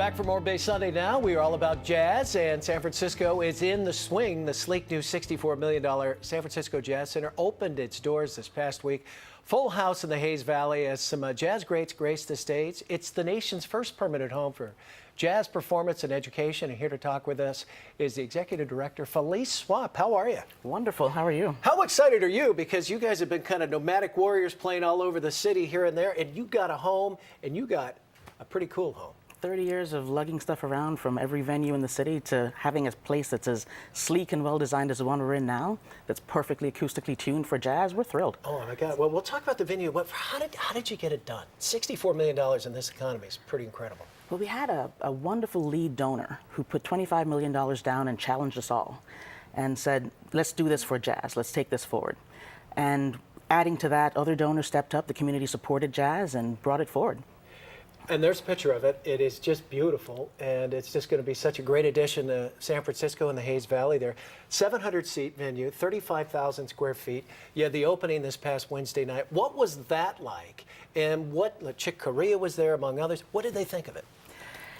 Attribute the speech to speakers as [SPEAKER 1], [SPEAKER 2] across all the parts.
[SPEAKER 1] Back for more Bay Sunday now. We are all about jazz, and San Francisco is in the swing. The sleek new $64 million San Francisco Jazz Center opened its doors this past week. Full house in the Hayes Valley as some jazz greats grace the stage. It's the nation's first permanent home for jazz performance and education. And here to talk with us is the executive director, Felice Swap. How are you?
[SPEAKER 2] Wonderful. How are you?
[SPEAKER 1] How excited are you? Because you guys have been kind of nomadic warriors playing all over the city here and there, and you got a home, and you got a pretty cool home.
[SPEAKER 2] 30 years of lugging stuff around from every venue in the city to having a place that's as sleek and well designed as the one we're in now, that's perfectly acoustically tuned for jazz. We're thrilled.
[SPEAKER 1] Oh my God. Well, we'll talk about the venue. How did you get it done? $64 million in this economy is pretty incredible.
[SPEAKER 2] Well, we had a wonderful lead donor who put $25 million down and challenged us all and said, let's do this for jazz. Let's take this forward. And adding to that, other donors stepped up. The community supported jazz and brought it forward.
[SPEAKER 1] And there's a picture of it. It is just beautiful, and it's just going to be such a great addition to San Francisco and the Hayes Valley there. 700-seat venue, 35,000 square feet. You had the opening this past Wednesday night. What was that like? And Chick Corea was there, among others. What did they think of it?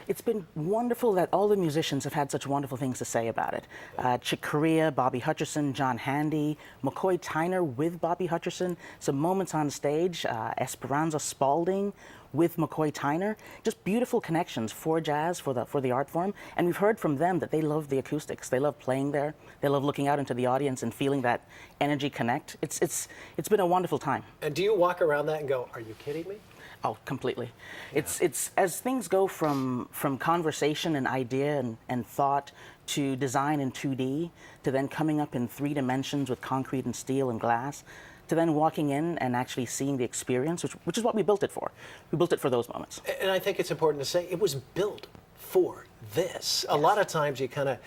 [SPEAKER 2] It's been wonderful that all the musicians have had such wonderful things to say about it. Chick Corea, Bobby Hutcherson, John Handy, McCoy Tyner with Bobby Hutcherson, some moments on stage, Esperanza Spalding with McCoy Tyner. Just beautiful connections for jazz, for the art form. And we've heard from them that they love the acoustics. They love playing there. They love looking out into the audience and feeling that energy connect. It's been a wonderful time.
[SPEAKER 1] And do you walk around that and go, are you kidding me?
[SPEAKER 2] Oh, completely. Yeah. It's as things go from conversation and idea and thought to design in 2D, to then coming up in 3 dimensions with concrete and steel and glass, to then walking in and actually seeing the experience, which is what we built it for. We built it for those moments.
[SPEAKER 1] And I think it's important to say it was built for this. Yes. A lot of times you kind of,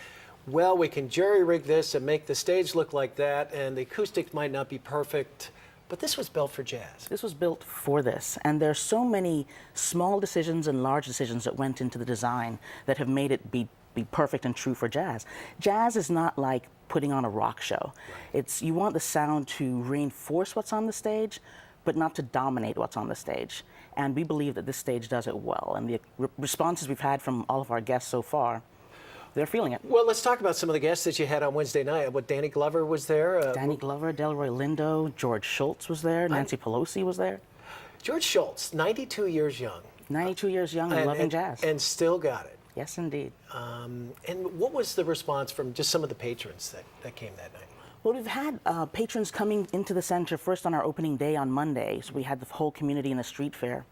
[SPEAKER 1] well, we can jury-rig this and make the stage look like that, and the acoustics might not be perfect. But this was built for jazz.
[SPEAKER 2] This was built for this. And there's so many small decisions and large decisions that went into the design that have made it be perfect and true for jazz. Jazz is not like putting on a rock show. Right. You want the sound to reinforce what's on the stage, but not to dominate what's on the stage. And we believe that this stage does it well. And the responses we've had from all of our guests so far, they're feeling it.
[SPEAKER 1] Well, let's talk about some of the guests that you had on Wednesday night. Danny Glover was there.
[SPEAKER 2] Danny Glover, Delroy Lindo, George Schultz was there, Nancy Pelosi was there.
[SPEAKER 1] George Schultz, 92 years young.
[SPEAKER 2] 92 years young and loving jazz.
[SPEAKER 1] And still got it.
[SPEAKER 2] Yes, indeed.
[SPEAKER 1] And what was the response from just some of the patrons that came that night?
[SPEAKER 2] Well, we've had patrons coming into the center first on our opening day on Monday. So we had the whole community in the street fair.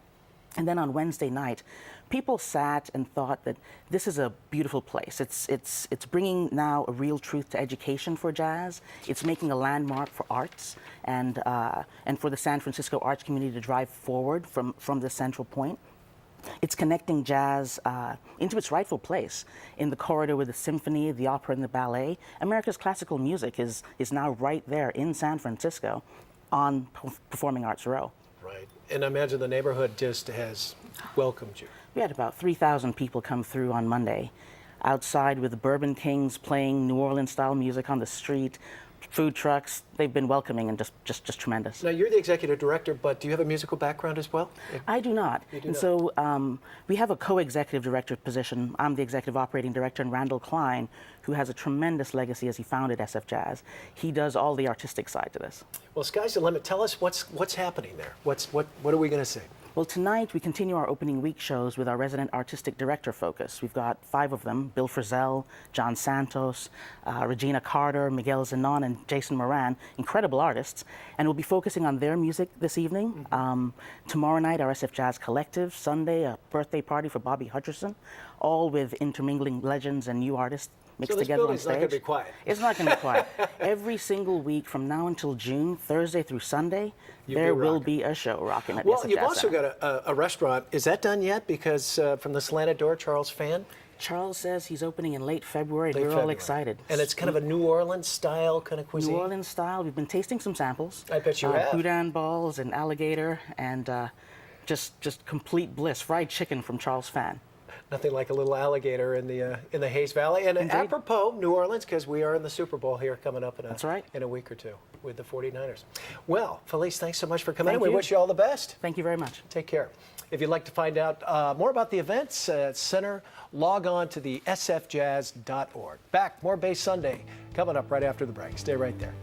[SPEAKER 2] And then on Wednesday night, people sat and thought that this is a beautiful place. It's bringing now a real truth to education for jazz. It's making a landmark for arts and for the San Francisco arts community to drive forward from this central point. It's connecting jazz into its rightful place in the corridor with the symphony, the opera, and the ballet. America's classical music is now right there in San Francisco on Performing Arts Row.
[SPEAKER 1] Right. And I imagine the neighborhood just has welcomed you.
[SPEAKER 2] We had about 3,000 people come through on Monday, outside with the Bourbon Kings playing New Orleans-style music on the street, food trucks. They've been welcoming and just tremendous.
[SPEAKER 1] Now, you're the executive director, but do you have a musical background as well?
[SPEAKER 2] I do not.
[SPEAKER 1] You do
[SPEAKER 2] and
[SPEAKER 1] not.
[SPEAKER 2] So we have a co-executive director position. I'm the executive operating director, and Randall Klein, who has a tremendous legacy as he founded SF Jazz. He does all the artistic side to this.
[SPEAKER 1] Well, sky's the limit. Tell us what's happening there. What are we going to see?
[SPEAKER 2] Well, tonight we continue our opening week shows with our resident artistic director focus. We've got 5 of them: Bill Frisell, John Santos, Regina Carter, Miguel Zenon, and Jason Moran, incredible artists. And we'll be focusing on their music this evening. Mm-hmm. Tomorrow night, our SF Jazz Collective. Sunday, a birthday party for Bobby Hutcherson, all with intermingling legends and new artists mixed together on stage.
[SPEAKER 1] So this building's not going to be quiet.
[SPEAKER 2] It's not going to be quiet. Every single week from now until June, Thursday through Sunday, there will be a show rocking at the SF Jazz
[SPEAKER 1] Well, you've also
[SPEAKER 2] Center.
[SPEAKER 1] got a restaurant. Is that done yet? Because from the Slanted Door, Charles Fan?
[SPEAKER 2] Charles says he's opening in late February. We're all excited.
[SPEAKER 1] And it's kind of a New Orleans style kind of cuisine?
[SPEAKER 2] New Orleans style. We've been tasting some samples.
[SPEAKER 1] I bet you have.
[SPEAKER 2] Boudin balls and alligator and just complete bliss. Fried chicken from Charles Fan.
[SPEAKER 1] Nothing like a little alligator in the Hayes Valley. And
[SPEAKER 2] Indeed.
[SPEAKER 1] apropos, New Orleans, because we are in the Super Bowl here coming up
[SPEAKER 2] That's right.
[SPEAKER 1] in a week or two with the 49ers. Well, Felice, thanks so much for coming in.
[SPEAKER 2] Thank
[SPEAKER 1] We
[SPEAKER 2] you.
[SPEAKER 1] wish you all the best.
[SPEAKER 2] Thank you very much.
[SPEAKER 1] Take care. If you'd like to find out more about the events at Center, log on to the sfjazz.org. Back, more Bay Sunday coming up right after the break. Stay right there.